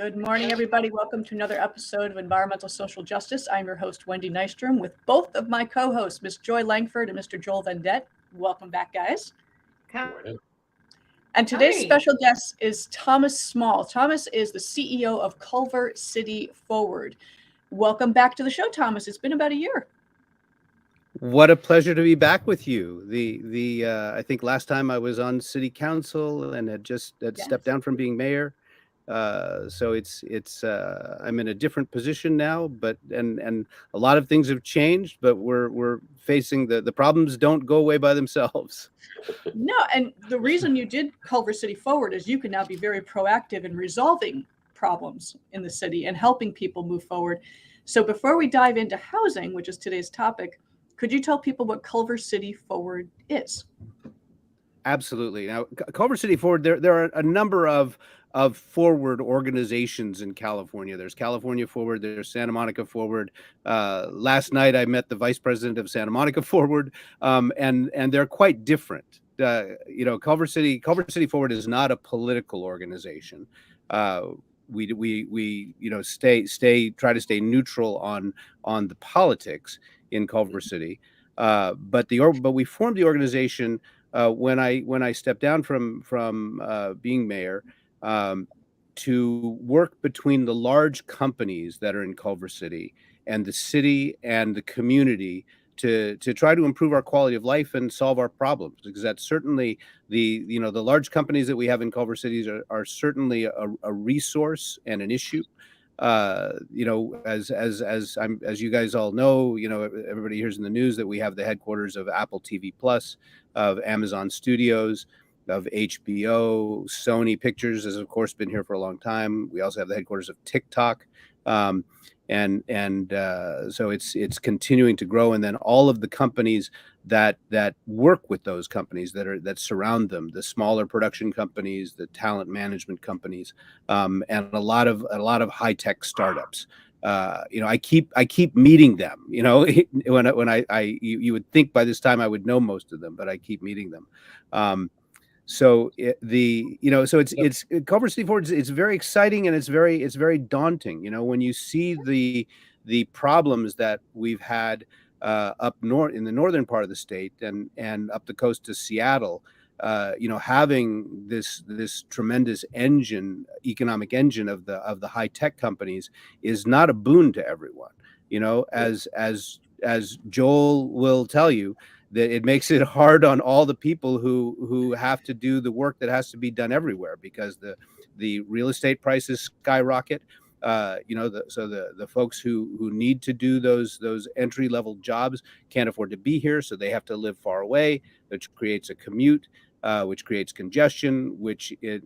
Good morning, everybody. Welcome to another episode of Environmental Social Justice. I'm your host, Wendy Nystrom, with both of my co-hosts, Ms. Joy Langford and Mr. Joel Vendette. Welcome back, guys. And today's special guest is Thomas Small. Thomas is the CEO of Culver City Forward. Welcome back to the show, Thomas. It's been about a year. What a pleasure to be back with you. I think last time I was on city council and had stepped down from being mayor. So I'm in a different position now, but and a lot of things have changed, but we're facing the problems don't go away by themselves. No, and the reason you did Culver City Forward is you can now be very proactive in resolving problems in the city and helping people move forward. So before we dive into housing, which is today's topic, could you tell people what Culver City Forward is? Absolutely. Now, Culver City Forward, there are a number of forward organizations in California. There's California Forward, there's Santa Monica Forward. Last night I met the vice president of Santa Monica Forward, and they're quite different. Culver City Forward is not a political organization. We try to stay neutral on the politics in Culver City, but we formed the organization when I stepped down from being mayor, to work between the large companies that are in Culver City and the city and the community to try to improve our quality of life and solve our problems, because that's certainly the large companies that we have in Culver City are certainly a resource and an issue. As you guys all know, everybody hears in the news that we have the headquarters of Apple TV Plus, of Amazon Studios, of HBO. Sony Pictures has of course been here for a long time. We also have the headquarters of TikTok, so it's continuing to grow. And then all of the companies that work with those companies that surround them, the smaller production companies, the talent management companies, and a lot of high tech startups. I keep meeting them. When you would think by this time I would know most of them, but I keep meeting them. It's Culver City Forward. It's very exciting and it's very daunting. When you see the problems that we've had up north in the northern part of the state and up the coast to Seattle, having this tremendous economic engine of the high tech companies is not a boon to everyone. As Joel will tell you, that it makes it hard on all the people who have to do the work that has to be done everywhere, because the real estate prices skyrocket. The folks who need to do those entry level jobs can't afford to be here, so they have to live far away, which creates a commute, which creates congestion,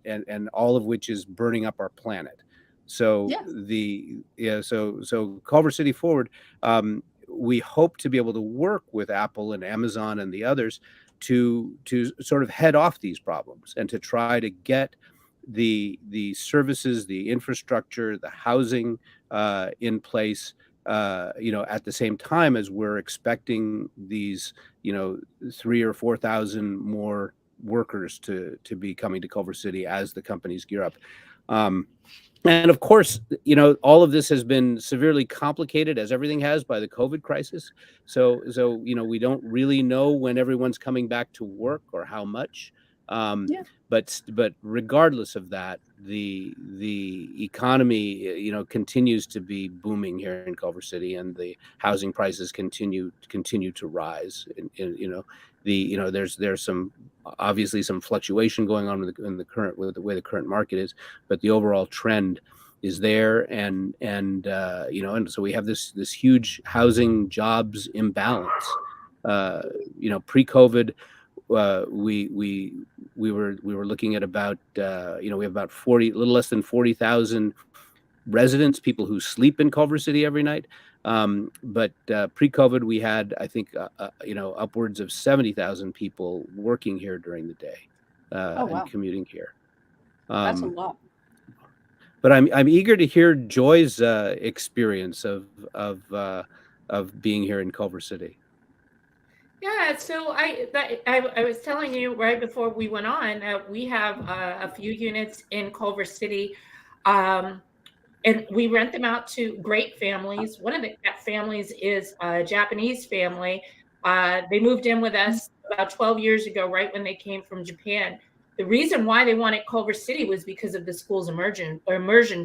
and all of which is burning up our planet. So so Culver City Forward, we hope to be able to work with Apple and Amazon and the others to sort of head off these problems and to try to get the services, the infrastructure, the housing in place, at the same time as we're expecting these 3,000 or 4,000 more workers to be coming to Culver City as the companies gear up. And of course, all of this has been severely complicated, as everything has, by the COVID crisis. So we don't really know when everyone's coming back to work or how much. But regardless of that, the economy, continues to be booming here in Culver City, and the housing prices continue to rise. There's obviously some fluctuation going on with the way the current market is, but the overall trend is there, and so we have this huge housing jobs imbalance. Pre-COVID, we were looking at about we have about a little less than 40,000 residents, people who sleep in Culver City every night. But pre-COVID, we had, I think, upwards of 70,000 people working here during the day and commuting here. That's a lot. But I'm eager to hear Joy's experience of being here in Culver City. Yeah, so I was telling you right before we went on, we have a few units in Culver City. and we rent them out to great families. One of the families is a Japanese family. They moved in with us about 12 years ago, right when they came from Japan. The reason why they wanted Culver City was because of the school's immersion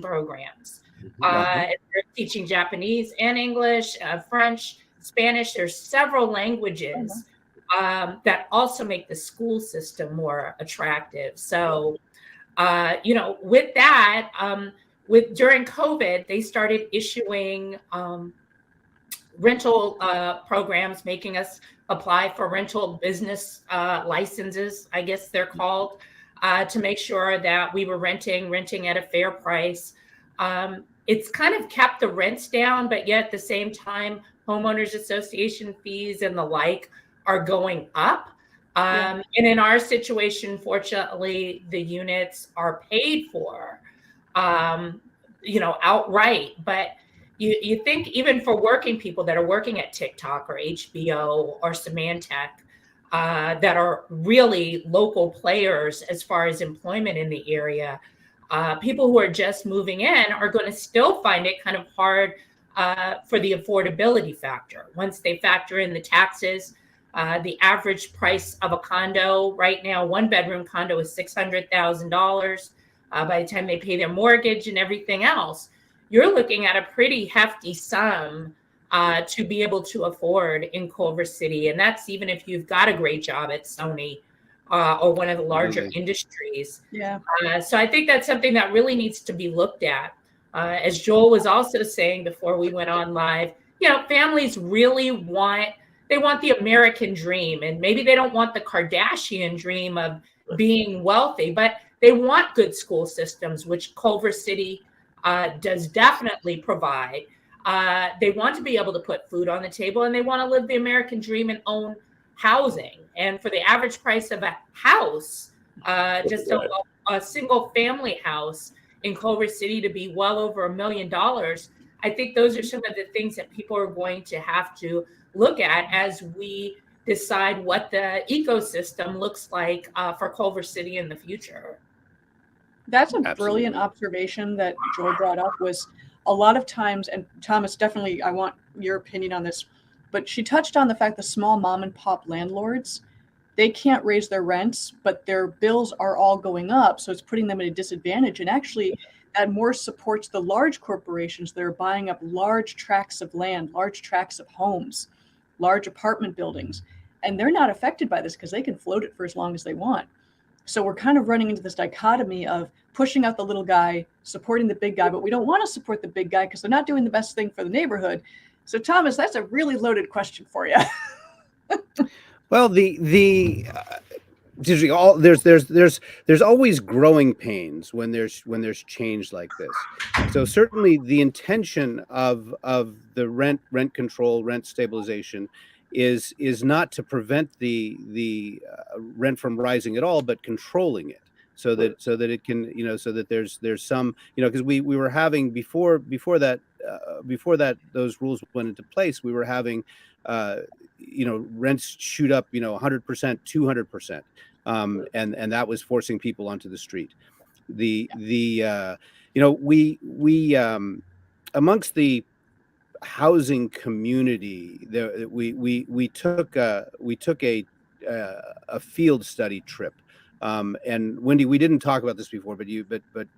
programs. They're teaching Japanese and English, French, Spanish. There's several languages that also make the school system more attractive. So, with that, during COVID, they started issuing rental programs, making us apply for rental business licenses, I guess they're called, to make sure that we were renting at a fair price. It's kind of kept the rents down, but yet at the same time, homeowners association fees and the like are going up. And in our situation, fortunately, the units are paid for, outright. But you think even for working people that are working at TikTok or HBO or Symantec, that are really local players as far as employment in the area, people who are just moving in are going to still find it kind of hard for the affordability factor. Once they factor in the taxes, the average price of a condo right now, 1-bedroom condo is $600,000. By the time they pay their mortgage and everything else, you're looking at a pretty hefty sum to be able to afford in Culver City. And that's even if you've got a great job at Sony or one of the larger industries. Yeah. So I think that's something that really needs to be looked at. As Joel was also saying before we went on live, families really want the American dream, and maybe they don't want the Kardashian dream of being wealthy, but they want good school systems, which Culver City does definitely provide. They want to be able to put food on the table, and they want to live the American dream and own housing. And for the average price of a house, just a single family house in Culver City to be well over $1 million, I think those are some of the things that people are going to have to look at as we decide what the ecosystem looks like for Culver City in the future. That's a brilliant observation that Joel brought up. Was a lot of times, and Thomas, definitely, I want your opinion on this, but she touched on the fact that small mom and pop landlords, they can't raise their rents, but their bills are all going up. So it's putting them at a disadvantage. And actually, that more supports the large corporations that are buying up large tracts of land, large tracts of homes, large apartment buildings. And they're not affected by this because they can float it for as long as they want. So we're kind of running into this dichotomy of pushing out the little guy, supporting the big guy, but we don't want to support the big guy because they're not doing the best thing for the neighborhood. So Thomas, that's a really loaded question for you. Well, there's always growing pains when there's change like this. So certainly the intention of the rent control, rent stabilization is not to prevent the rent from rising at all, but controlling it so that it can, so that there's some, because we were having before that those rules went into place, we were having rents shoot up 100%, 200%, and that was forcing people onto the street. We amongst the housing community there, we took a field study trip, and Wendy, we didn't talk about this before, but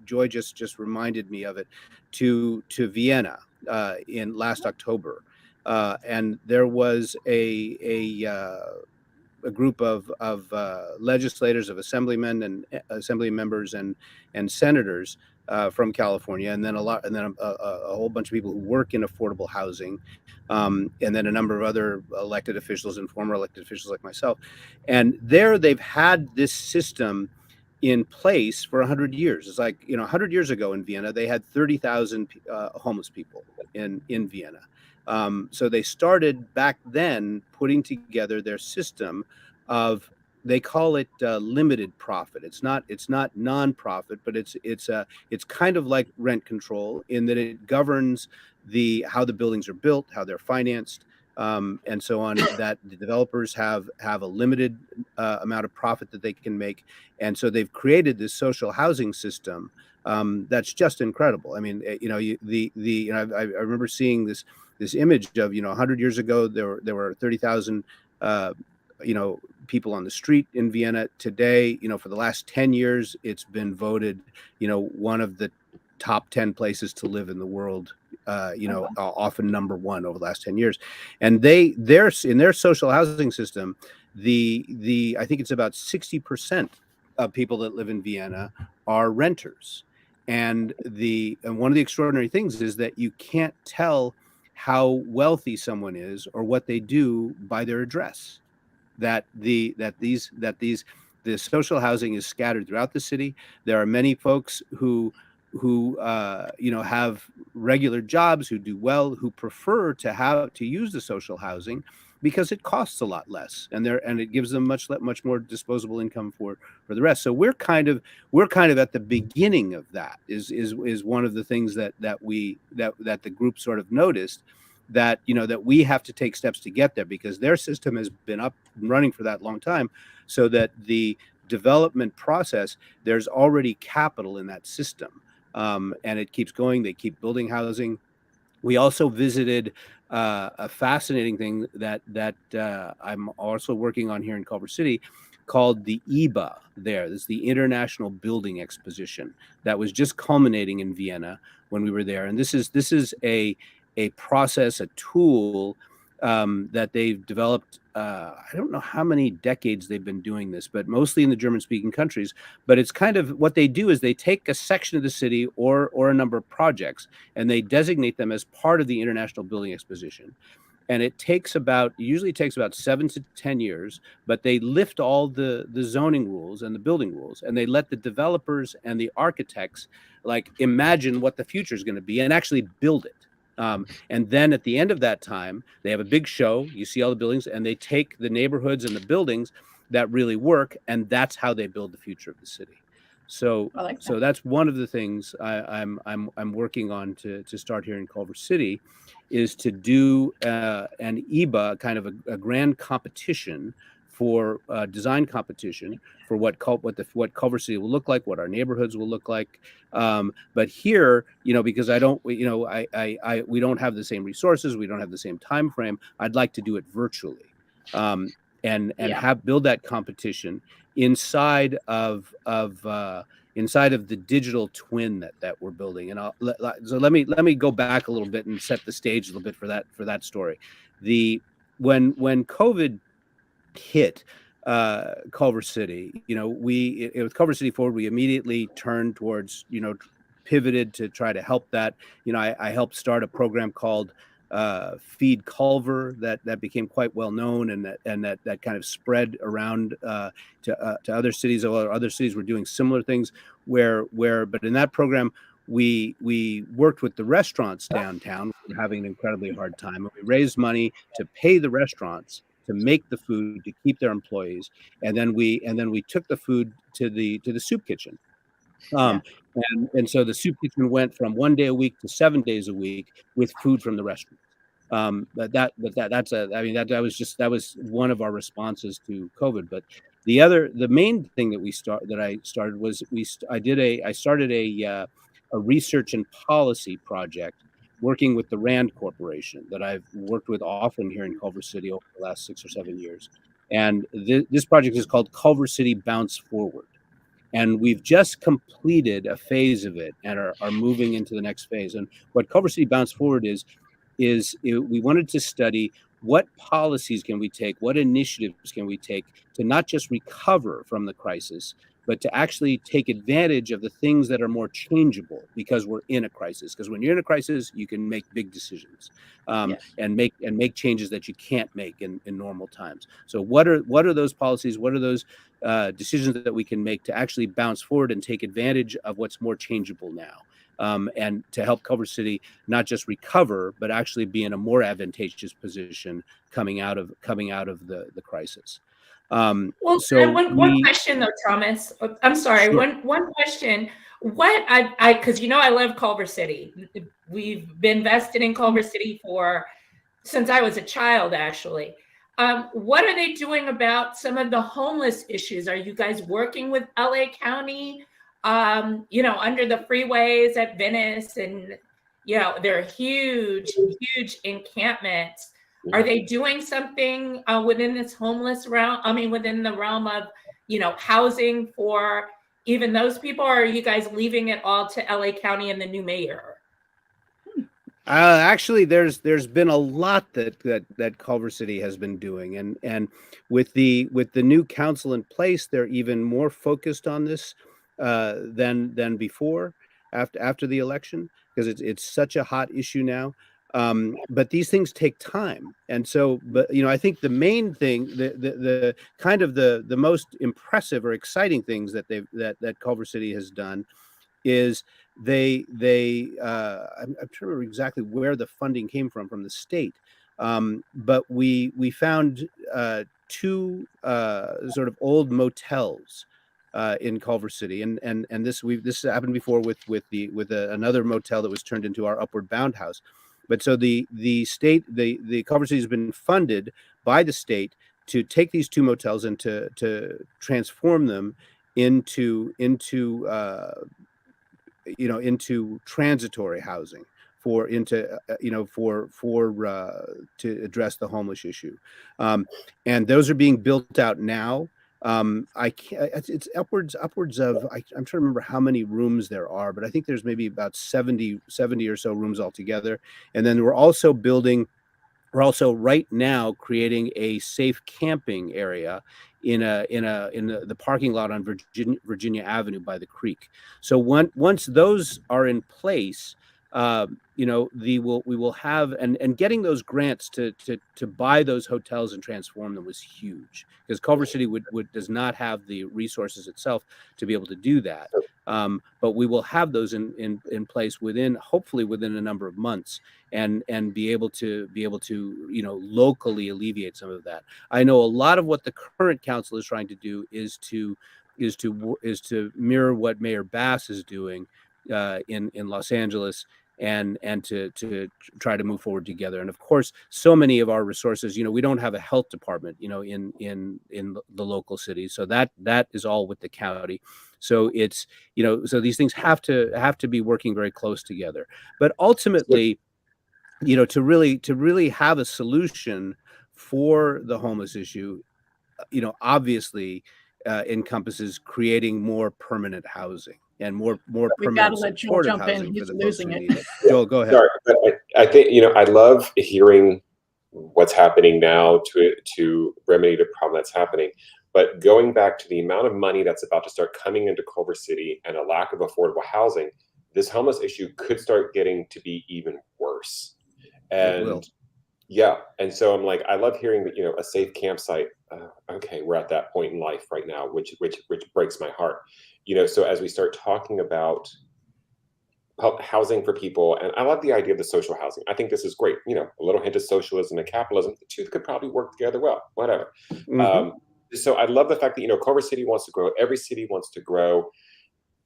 Joy just reminded me of it, to Vienna in last October. And there was a group of legislators, of assemblymen and assembly members and senators from California, and then a whole bunch of people who work in affordable housing, and then a number of other elected officials and former elected officials like myself. And there they've had this system in place for 100 years. It's like 100 years ago in Vienna, they had 30,000 homeless people in Vienna. So they started back then putting together their system of, they call it limited profit. It's not non-profit, but it's kind of like rent control in that it governs how the buildings are built, how they're financed, and so on. That the developers have a limited amount of profit that they can make, and so they've created this social housing system that's just incredible. I mean, I remember seeing this image of 100 years ago there were 30,000 people on the street in Vienna. Today, for the last 10 years, it's been voted one of the top 10 places to live in the world, often number one over the last 10 years. And they're in their social housing system, I think it's about 60% of people that live in Vienna are renters. And one of the extraordinary things is that you can't tell how wealthy someone is or what they do by their address. The social housing is scattered throughout the city. There are many folks who have regular jobs, who do well, who prefer to use the social housing because it costs a lot less, and it gives them much more disposable income for the rest. So we're kind of at the beginning of that. Is one of the things that the group sort of noticed, that we have to take steps to get there, because their system has been up and running for that long time, so that the development process, there's already capital in that system, and it keeps going. They keep building housing. We also visited a fascinating thing that I'm also working on here in Culver City, called the IBA. This is the International Building Exposition that was just culminating in Vienna when we were there. And this is a process, a tool that they've developed. I don't know how many decades they've been doing this, but mostly in the German-speaking countries. But it's kind of what they do is they take a section of the city or a number of projects, and they designate them as part of the International Building Exposition. And it usually takes about 7 to 10 years, but they lift all the zoning rules and the building rules, and they let the developers and the architects imagine what the future is going to be and actually build it. And then at the end of that time, they have a big show. You see all the buildings, and they take the neighborhoods and the buildings that really work, and that's how they build the future of the city. So, so that's one of the things I'm working on to start here in Culver City, is to do an IBA, kind of a grand competition for design competition for what Culver City will look like, what our neighborhoods will look like. But here, because we don't have the same resources, we don't have the same time frame. I'd like to do it virtually, and build that competition inside of the digital twin that we're building. And so let me go back a little bit and set the stage a little bit for that story. When COVID hit Culver City, with Culver City Forward, we immediately turned towards, pivoted to try to help that. I helped start a program called Feed Culver that became quite well known, and that kind of spread around to other cities. Other cities were doing similar things but in that program, we worked with the restaurants downtown who were having an incredibly hard time, and we raised money to pay the restaurants to make the food, to keep their employees, and then we took the food to the soup kitchen. And so the soup kitchen went from 1 day a week to 7 days a week with food from the restaurant. That was one of our responses to COVID. But the main thing that I started was I started a research and policy project working with the Rand Corporation that I've worked with often here in Culver City over the last 6 or 7 years. And this project is called Culver City Bounce Forward. And we've just completed a phase of it and are moving into the next phase. And what Culver City Bounce Forward is we wanted to study what policies can we take, what initiatives can we take to not just recover from the crisis, but to actually take advantage of the things that are more changeable because we're in a crisis. Because when you're in a crisis, you can make big decisions and make changes that you can't make in normal times. So what are those policies? What are those decisions that we can make to actually bounce forward and take advantage of what's more changeable now? And to help Culver City not just recover, but actually be in a more advantageous position coming out of the crisis. One question though, Thomas. I'm sorry. Sure. One question. Because I love Culver City. We've been invested in Culver City since I was a child, actually. What are they doing about some of the homeless issues? Are you guys working with LA County? under the freeways at Venice, and they're huge encampments. Are they doing something within this homeless realm? I mean, within the realm of housing for even those people, or are you guys leaving it all to LA County and the new mayor? Actually, there's been a lot that Culver City has been doing, and with the new council in place, they're even more focused on this than before after the election, because it's such a hot issue now. But these things take time, and so, but I think the main thing, the kind of the most impressive or exciting things that Culver City has done is I'm trying to remember exactly where the funding came from the state, but we found two sort of old motels in Culver City, and this happened before with another motel that was turned into our Upward Bound house. But so the state, the Culver City has been funded by the state to take these two motels and to transform them into transitory housing to address the homeless issue, and those are being built out now. It's upwards of, I'm trying to remember how many rooms there are, but I think there's maybe about 70 or so rooms altogether. And then we're also right now creating a safe camping area in the parking lot on Virginia Avenue by the creek. So once those are in place, we will have, and getting those grants to buy those hotels and transform them was huge, because Culver City does not have the resources itself to be able to do that. But we will have those in place hopefully within a number of months, and be able to locally alleviate some of that. I know a lot of what the current council is trying to do is to mirror what Mayor Bass is doing in Los Angeles, and to try to move forward together. And of course, so many of our resources, we don't have a health department, in the local cities, so that is all with the county. So it's so these things have to be working very close together. But ultimately, to really have a solution for the homeless issue, obviously encompasses creating more permanent housing and more We've got to permanent let Joel supportive jump in. housing He's for the folks who losing it. need it. Joel, go ahead. Sorry, but I think I love hearing what's happening now to remedy the problem that's happening. But going back to the amount of money that's about to start coming into Culver City and a lack of affordable housing, this homeless issue could start getting to be even worse. And yeah, and so I'm like, I love hearing that a safe campsite. Okay, we're at that point in life right now, which breaks my heart. So as we start talking about housing for people, and I love the idea of the social housing. I think this is great. A little hint of socialism and capitalism. The two could probably work together well. Whatever. Mm-hmm. So I love the fact that Culver City wants to grow. Every city wants to grow.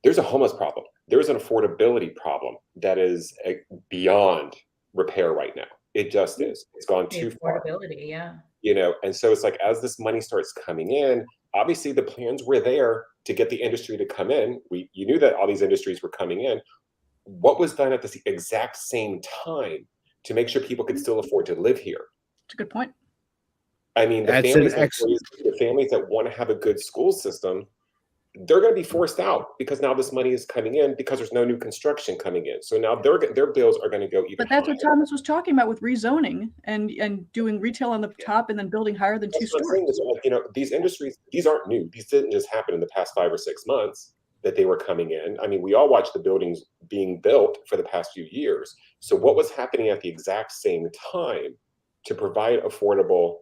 There's a homeless problem. There is an affordability problem that is beyond repair right now. It just is. It's gone too far. Affordability, yeah. And so it's like, as this money starts coming in, obviously the plans were there to get the industry to come in. You knew that all these industries were coming in. What was done at the exact same time to make sure people could still afford to live here? That's a good point. I mean, the families that want to have a good school system, they're going to be forced out, because now this money is coming in because there's no new construction coming in. So now their bills are going to go even But that's higher. what Thomas was talking about with rezoning and doing retail on the top and then building higher than That's 2 stories. These industries, these aren't new. These didn't just happen in the past 5 or 6 months that they were coming in. I mean, we all watched the buildings being built for the past few years. So what was happening at the exact same time to provide affordable,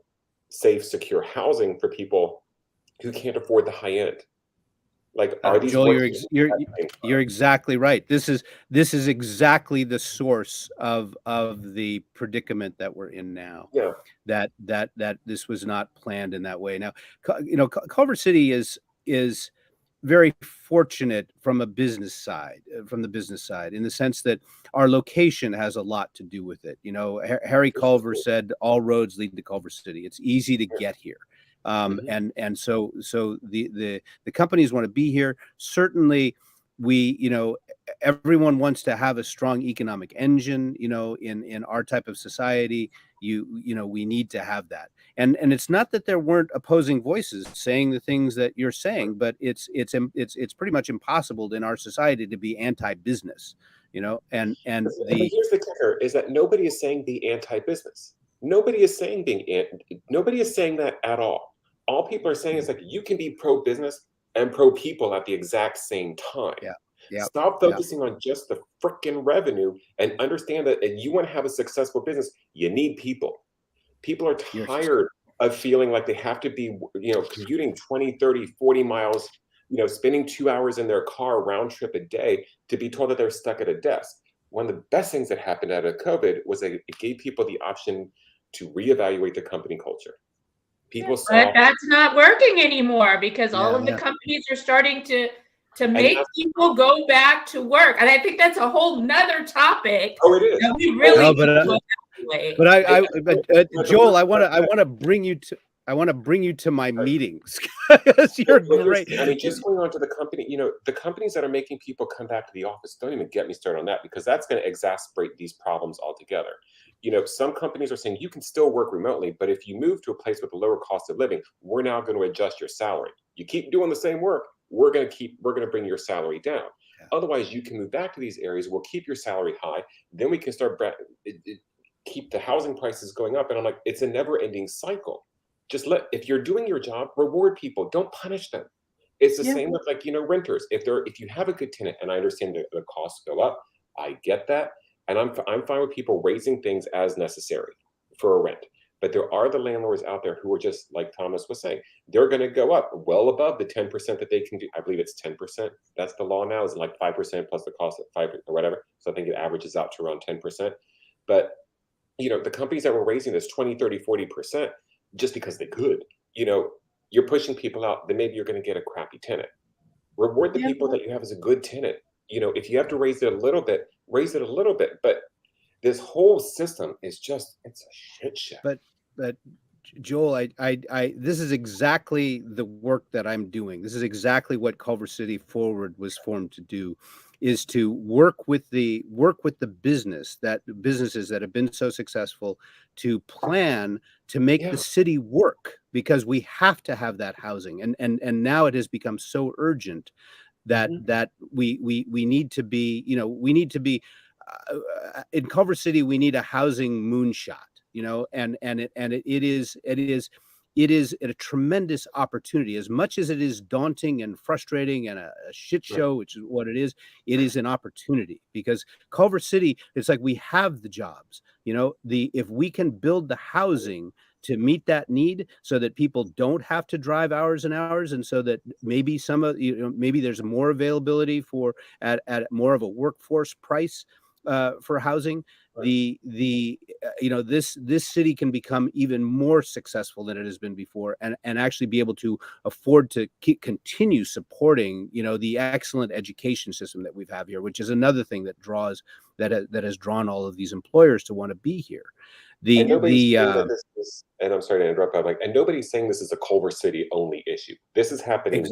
safe, secure housing for people who can't afford the high end? Like, are these Joel, you're exactly right. This is exactly the source of the predicament that we're in now. Yeah. That this was not planned in that way. Now, Culver City is very fortunate from the business side, in the sense that our location has a lot to do with it. Harry Culver said, "All roads lead to Culver City." It's easy to get here. And so the companies want to be here. Certainly, you know, everyone wants to have a strong economic engine, you know, in our type of society. You know, we need to have that. And it's not that there weren't opposing voices saying the things that you're saying, but it's pretty much impossible in our society to be anti-business, you know. And But here's the kicker: is that nobody is saying be anti-business. Nobody is saying nobody is saying that at all. All people are saying is like you can be pro-business and pro-people at the exact same time. Yeah. Yeah. Stop focusing on just the freaking revenue and understand that if you want to have a successful business, you need people. People are tired of feeling like they have to be, you know, commuting 20, 30, 40 miles, you know, spending 2 hours in their car round trip a day to be told that they're stuck at a desk. One of the best things that happened out of COVID was that it gave people the option to reevaluate the company culture. People saw. But that's not working anymore because all of the companies are starting to make people go back to work. And I think that's a whole nother topic. Oh, it is. That we really but Joel, I want to bring you to my meetings because you're great. I mean, just going on to the company, you know, the companies that are making people come back to the office, don't even get me started on that, because that's going to exacerbate these problems altogether. You know, some companies are saying you can still work remotely, but if you move to a place with a lower cost of living, we're now going to adjust your salary. You keep doing the same work, we're going to bring your salary down. Yeah. Otherwise, you can move back to these areas. We'll keep your salary high. Then we can start keep the housing prices going up. And I'm like, it's a never-ending cycle. Just if you're doing your job, reward people. Don't punish them. It's the same with, like, you know, renters. If you have a good tenant, and I understand the costs go up, I get that, and I'm fine with people raising things as necessary for a rent. But there are the landlords out there who are just like Thomas was saying. They're going to go up well above the 10% that they can do. I believe it's 10%. That's the law now. Is like 5% plus the cost of 5 or whatever. So I think it averages out to around 10%. But you know, the companies that were raising this 20, 30, 40% just because they could, you know, you're pushing people out. Then maybe you're going to get a crappy tenant. Reward the people that you have as a good tenant. You know, if you have to raise it a little bit, raise it a little bit. But this whole system is just, it's a shit show. But Joel, this is exactly the work that I'm doing. This is exactly what Culver City Forward was formed to do, is to work with the businesses that have been so successful to plan to make the city work, because we have to have that housing. And now it has become so urgent that we need to be, you know, we need to be in Culver City. We need a housing moonshot. You know, and it is a tremendous opportunity. As much as it is daunting and frustrating and a shit show, which is what it is an opportunity, because Culver City, it's like we have the jobs. You know, if we can build the housing to meet that need, so that people don't have to drive hours and hours, and so that maybe maybe there's more availability at more of a workforce price for housing. You know, this city can become even more successful than it has been before, and actually be able to afford to continue supporting, you know, the excellent education system that we have here, which is another thing that has drawn all of these employers to want to be here. And I'm sorry to interrupt, but and nobody's saying this is a Culver City only issue. This is happening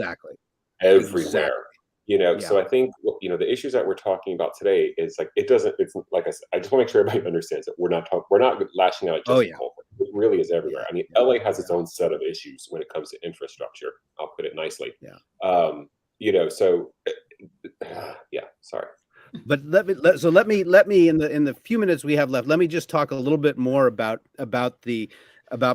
everywhere. You know, so I think, you know, the issues that we're talking about today is like, it's like I said, I just want to make sure everybody understands that we're not lashing out just Culver. It really is everywhere. I mean, LA has its own set of issues when it comes to infrastructure. I'll put it nicely. You know, so sorry. But let me in the few minutes we have left, let me just talk a little bit more about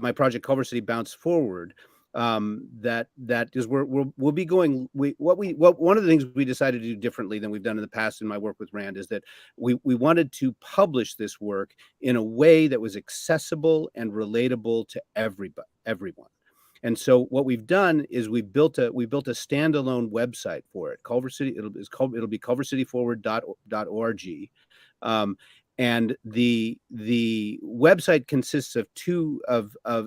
my project Culver City Bounce Forward. That is we'll be going. One of the things we decided to do differently than we've done in the past in my work with Rand is that we wanted to publish this work in a way that was accessible and relatable to everyone. And so what we've done is we built a standalone website for it. Culver City, it'll be culvercityforward.org. And the website consists of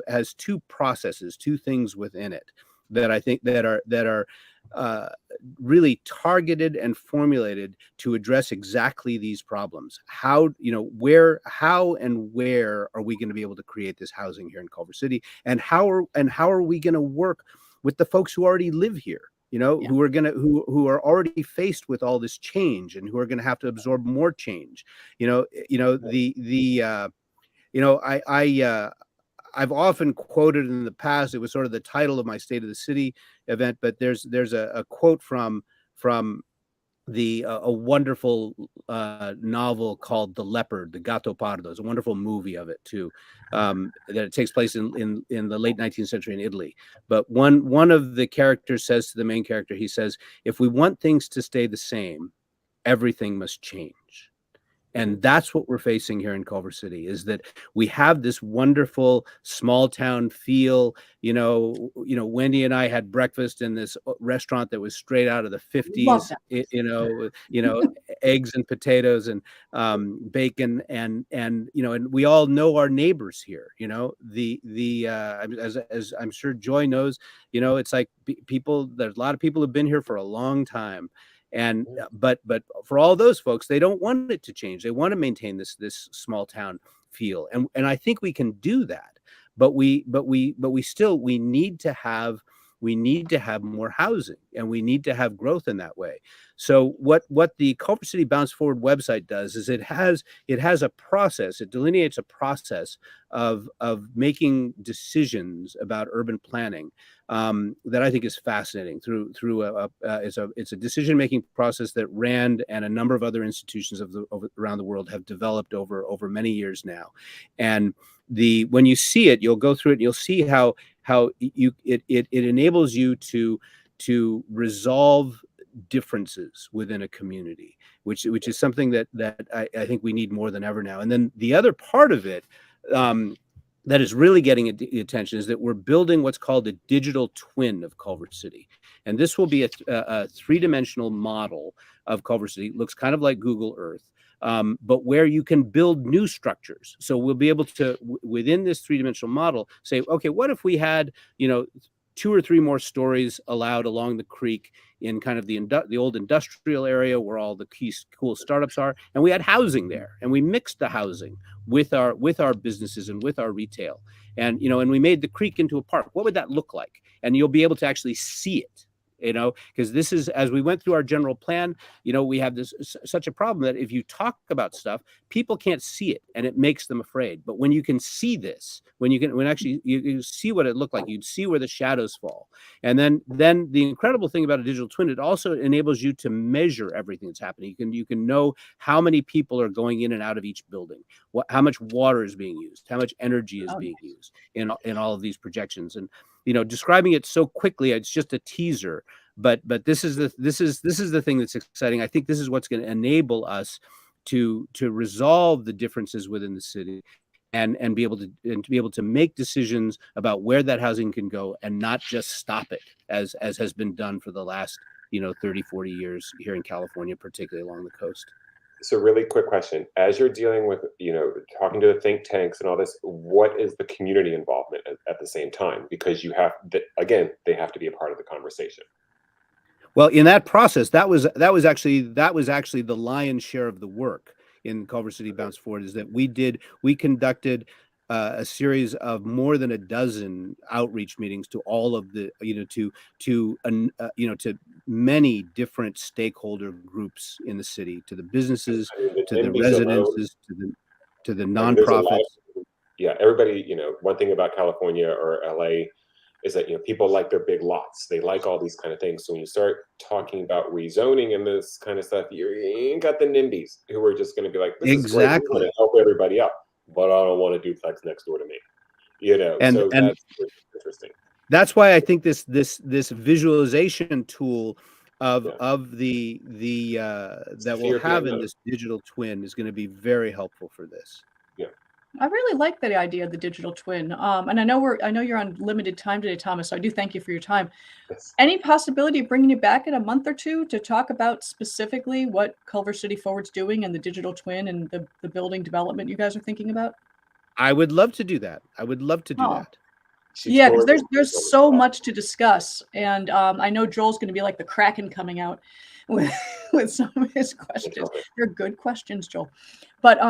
has two processes, two things within it that I think that are really targeted and formulated to address exactly these problems. How and where are we going to be able to create this housing here in Culver City, and how are we going to work with the folks who already live here? you know, Yeah. who are already faced with all this change and who are going to have to absorb more change. I've often quoted in the past, it was sort of the title of my State of the City event, but there's a quote from a wonderful novel called The Leopard, the Gatto Pardo. It's a wonderful movie of it too, that it takes place in the late 19th century in Italy. But one of the characters says to the main character, he says, if we want things to stay the same, everything must change. And that's what we're facing here in Culver City, is that we have this wonderful small town feel. Wendy and I had breakfast in this restaurant that was straight out of the 50s, eggs and potatoes and bacon and we all know our neighbors here. As I'm sure Joy knows, it's like there's a lot of people who've been here for a long time. And but for all those folks, they don't want it to change. They want to maintain this small town feel, and I think we can do that. But we need to have more housing, and we need to have growth in that way. So what the Culver City Bounce Forward website does is it has a process. It delineates a process of making decisions about urban planning that I think is fascinating. It's a decision-making process that RAND and a number of other institutions around the world have developed over many years now. And when you see it, you'll go through it and you'll see how it enables you to resolve differences within a community, which is something that I think we need more than ever now. And then the other part of it that is really getting attention is that we're building what's called a digital twin of Culver City. And this will be a three-dimensional model of Culver City. It looks kind of like Google Earth, but where you can build new structures. So we'll be able to, within this three-dimensional model, say, okay, what if we had, 2 or 3 more stories allowed along the creek in kind of the old industrial area where all the key cool startups are, and we had housing there, and we mixed the housing with our businesses and with our retail, and and we made the creek into a park. What would that look like? And you'll be able to actually see it. Because this is, as we went through our general plan, we have such a problem that if you talk about stuff, people can't see it, and it makes them afraid. But when you can see this, when actually you see what it looked like, you'd see where the shadows fall. And then the incredible thing about a digital twin, it also enables you to measure everything that's happening. You can know how many people are going in and out of each building, how much water is being used, how much energy is being used in all of these projections. And describing it so quickly, it's just a teaser. But this is the thing that's exciting. I think this is what's going to enable us to resolve the differences within the city, and be able to make decisions about where that housing can go, and not just stop it as has been done for the last 30, 40 years here in California, particularly along the coast. So really quick question, as you're dealing with, talking to the think tanks and all this, what is the community involvement at the same time? Because they have to be a part of the conversation. Well, in that process, that was actually the lion's share of the work in Culver City Bounce Forward, is that we conducted a series of more than a dozen outreach meetings to all of the, to many different stakeholder groups in the city, to the businesses, to the residences, to the nonprofits. Yeah, everybody, one thing about California or LA is that, people like their big lots. They like all these kind of things. So when you start talking about rezoning and this kind of stuff, you ain't got the NIMBYs who are just going to be like, this is great, we want to help everybody out, but I don't want a duplex next door to me. And that's interesting. That's why I think this visualization tool of the that we'll have in this digital twin is going to be very helpful for this. Yeah. I really like the idea of the digital twin. And I know you're on limited time today, Thomas, so I do thank you for your time. Yes. Any possibility of bringing you back in a month or two to talk about specifically what Culver City Forward's doing and the digital twin and the building development you guys are thinking about? I would love to do that. That. Yeah, because there's so much to discuss. And I know Joel's going to be like the Kraken coming out with some of his questions. They're good questions, Joel. But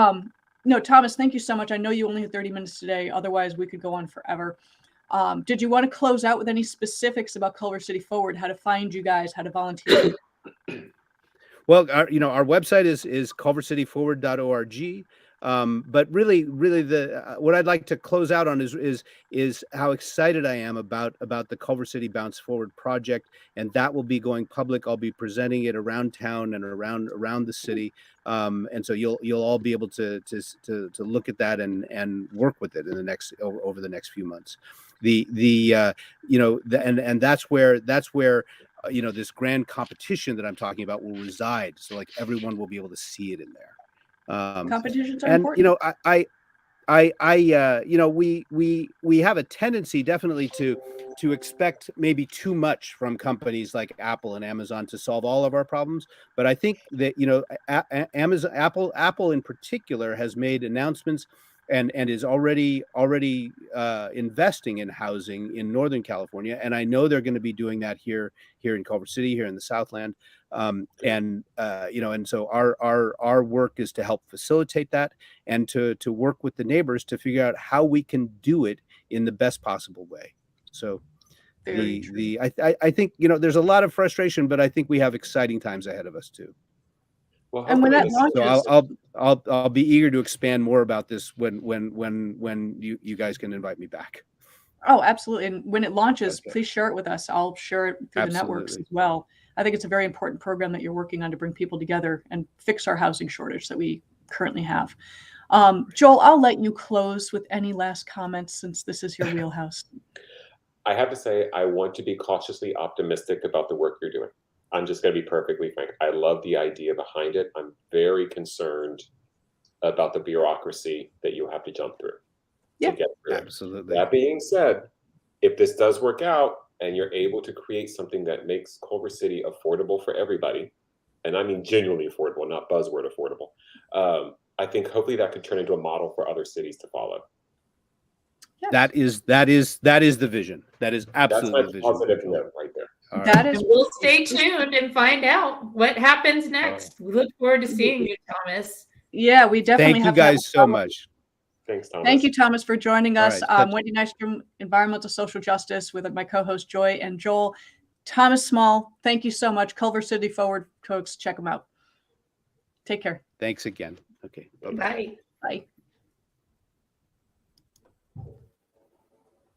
no, Thomas, thank you so much. I know you only have 30 minutes today. Otherwise, we could go on forever. Did you want to close out with any specifics about Culver City Forward, how to find you guys, how to volunteer? Well, our website is culvercityforward.org. But really, what I'd like to close out on is how excited I am about the Culver City Bounce Forward project, and that will be going public. I'll be presenting it around town and around the city, and so you'll all be able to look at that and work with it in over the next few months. And that's where this grand competition that I'm talking about will reside. So like everyone will be able to see it in there. Competitions are And important. we have a tendency definitely to expect maybe too much from companies like Apple and Amazon to solve all of our problems. But I think that Apple in particular has made announcements and is already investing in housing in Northern California, and I know they're going to be doing that here in Culver City, here in the Southland, and so our work is to help facilitate that and to work with the neighbors to figure out how we can do it in the best possible way. So I think there's a lot of frustration, but I think we have exciting times ahead of us too. Well, And when that launches, so I'll be eager to expand more about this when you guys can invite me back. oh, absolutely. And when it launches, Okay. please share it with us. I'll share it through the networks Absolutely. as well. I think it's a very important program that you're working on to bring people together and fix our housing shortage that we currently have. Joel, I'll let you close with any last comments since this is your wheelhouse. I have to say, I want to be cautiously optimistic about the work you're doing. I'm just going to be perfectly frank. I love the idea behind it. I'm very concerned about the bureaucracy that you have to jump through Yeah. to get through it. Absolutely. That being said, if this does work out and you're able to create something that makes Culver City affordable for everybody, and I mean genuinely affordable, not buzzword affordable, I think hopefully that could turn into a model for other cities to follow. Yes. That is the vision. That is absolutely the That's my vision. positive note right there. All right. That is And we'll stay tuned and find out what happens next. We look forward to seeing you, Thomas. Yeah, we definitely Thank you have to have guys a so follow-up. much. Thanks, Thomas. Thank you, Thomas, for joining All us. right. Wendy Nystrom, Environmental Social Justice, with my co-host Joy and Joel. Thomas Small, thank you so much. Culver City Forward, folks, check them out. Take care. Thanks again. Okay. Bye-bye. Bye. Bye.